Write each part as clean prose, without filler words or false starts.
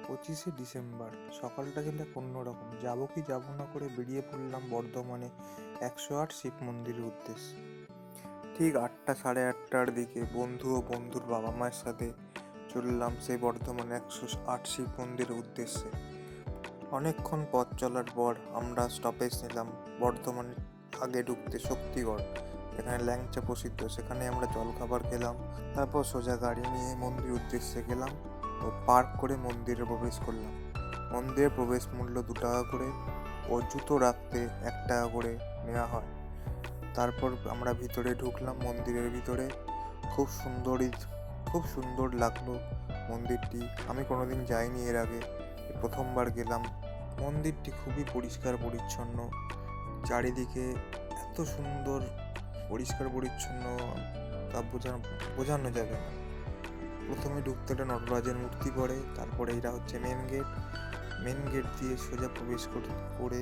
25শে December. সকালটা ছিল অন্যরকম। যাবো কি যাবো না করে বেরিয়ে পড়লাম বর্ধমানে 108 শিব মন্দিরের উদ্দেশ্যে। ঠিক 8টা সাড়ে 8টার দিকে বন্ধু ও বন্ধুর বাবা মায়ের সাথে চললাম সেই বর্ধমানে 108 শিব মন্দিরের উদ্দেশ্যে। অনেকক্ষণ পথ চলার পর আমরা স্টপেজ নিলাম বর্ধমানে আগে ঢুকতে শক্তিগড়, এখানে ল্যাংচা প্রসিদ্ধ। সেখানে আমরা জলখাবার খেলাম, তারপর সোজা গাড়ি নিয়ে মন্দির উদ্দেশ্যে গেলাম ও পার্ক করে মন্দিরে প্রবেশ করলাম। মন্দিরের প্রবেশ মূল্য 2 টাকা করে ও জুতো রাখতে 1 টাকা করে নেওয়া হয়। তারপর আমরা ভিতরে ঢুকলাম মন্দিরের ভিতরে। খুব সুন্দর লাগলো মন্দিরটি। আমি কোনোদিন যাইনি এর আগে, প্রথমবার গেলাম। মন্দিরটি খুবই পরিষ্কার পরিচ্ছন্ন, চারিদিকে এত সুন্দর পরিষ্কার পরিচ্ছন্ন তা বোঝানো যাবে না। প্রথমে ঢুকতে হলে নটরাজের মূর্তি পড়ে, তারপরে এটা হচ্ছে মেন গেট দিয়ে সোজা প্রবেশ করে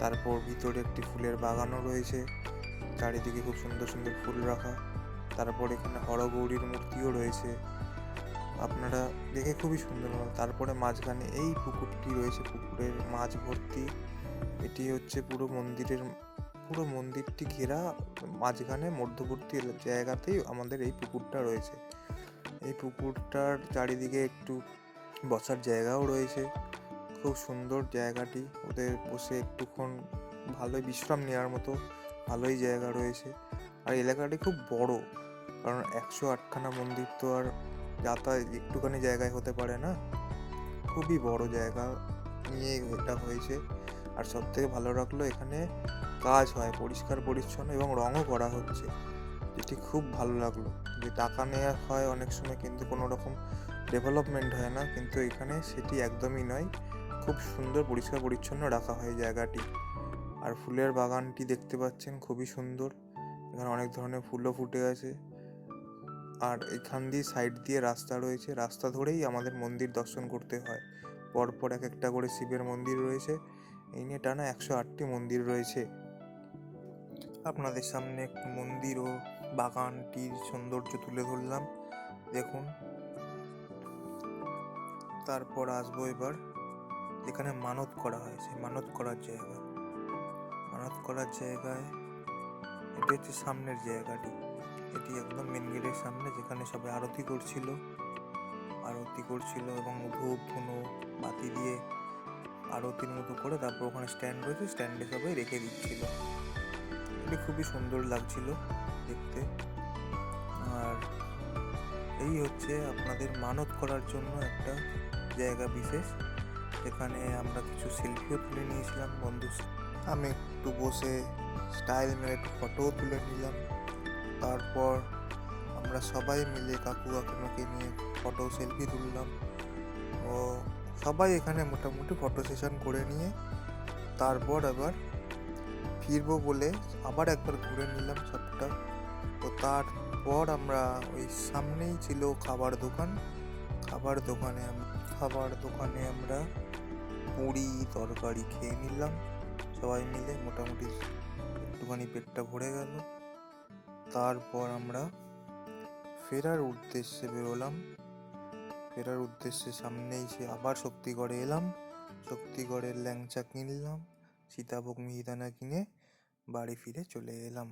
তারপর ভিতরে একটি ফুলের বাগানও রয়েছে, চারিদিকে খুব সুন্দর সুন্দর ফুল রাখা। তারপর এখানে হরগৌরীর মূর্তিও রয়েছে, আপনারা দেখে খুবই সুন্দর হবে। তারপরে মাঝখানে এই পুকুরটি রয়েছে, পুকুরের মাছ ভর্তি। এটি হচ্ছে পুরো মন্দিরটি ঘেরা, মাঝখানে মধ্যবর্তী জায়গাতেই আমাদের এই পুকুরটা রয়েছে। এই পুকুরটার চারিদিকে একটু বসার জায়গাও রয়েছে, খুব সুন্দর জায়গাটি। ওদের বসে একটুক্ষণ ভালোই বিশ্রাম নেওয়ার মতো ভালোই জায়গা রয়েছে। আর এলাকাটি খুব বড়, কারণ 108খানা মন্দির তো আর যাতায়াত একটুখানি জায়গায় হতে পারে না, খুবই বড় জায়গা নিয়ে এটা হয়েছে। আর সব থেকে ভালো লাগলো এখানে কাজ হয় পরিষ্কার পরিচ্ছন্ন এবং রঙও করা হচ্ছে, যেটি খুব ভালো লাগলো। যে টাকা নেওয়া হয় অনেক সময় কিন্তু কোনো রকম ডেভেলপমেন্ট হয় না, কিন্তু এখানে সেটি একদমই নয়। খুব সুন্দর পরিষ্কার পরিচ্ছন্ন রাখা হয় জায়গাটি। আর ফুলের বাগানটি দেখতে পাচ্ছেন খুবই সুন্দর, এখানে অনেক ধরনের ফুলও ফুটে আছে। আর এখান দিয়ে সাইড দিয়ে রাস্তা রয়েছে, রাস্তা ধরেই আমাদের মন্দির দর্শন করতে হয়। পরপর এক একটা করে শিবের মন্দির রয়েছে, এই নিয়ে টানা 108টি মন্দির রয়েছে। আপনাদের সামনে একটি মন্দির ও বাগানটির সৌন্দর্য তুলে ধরলাম, দেখুন। তারপর আসবো এবার যেখানে মানত করা হয়, সেই মানত করার জায়গায় এটি হচ্ছে সামনের জায়গাটি। এটি একদম মেন গেটের সামনে, যেখানে সবাই আরতি করছিল এবং ধূপ ধুনো বাতি দিয়ে আরতির মতো করে তারপর ওখানে স্ট্যান্ড রয়েছে, স্ট্যান্ডে সবাই রেখে দিচ্ছিল। এটি খুবই সুন্দর লাগছিল দেখতে। আর এই হচ্ছে আপনাদের মানত করার জন্য একটা জায়গা বিশেষ, এখানে আমরা কিছু সেলফিও তুলে নিয়েছিলাম বন্ধুর সাথে। আমি একটু বসে স্টাইল মেরে একটু ফটোও তুলে নিলাম। তারপর আমরা সবাই মিলে কাকু কাকিমাকে নিয়ে ফটো সেলফি তুললাম ও সবাই এখানে মোটামুটি ফটো সেশন করে নিয়ে তারপর আবার ফিরবো বলে আবার একবার ঘুরে নিলাম সবটা। তো তারপর আমরা ওই সামনেই ছিল খাবার দোকানে আমরা পুরি তরকারি খেয়ে নিলাম সবাই মিলে, মোটামুটি একটুখানি পেটটা ভরে গেল। তারপর আমরা ফেরার উদ্দেশ্যে বেরোলাম। সামনেই সে আবার শক্তিগড়ে এলাম, শক্তিগড়ের ল্যাংচা কিনলাম, সীতাভোগ মিহিদানা কিনে বাড়ি ফিরে চলে এলাম।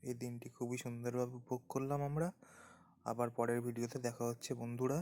এই দিনটি খুবই সুন্দরভাবে উপভোগ করলাম আমরা। আবার পরের ভিডিওতে দেখা হচ্ছে বন্ধুরা।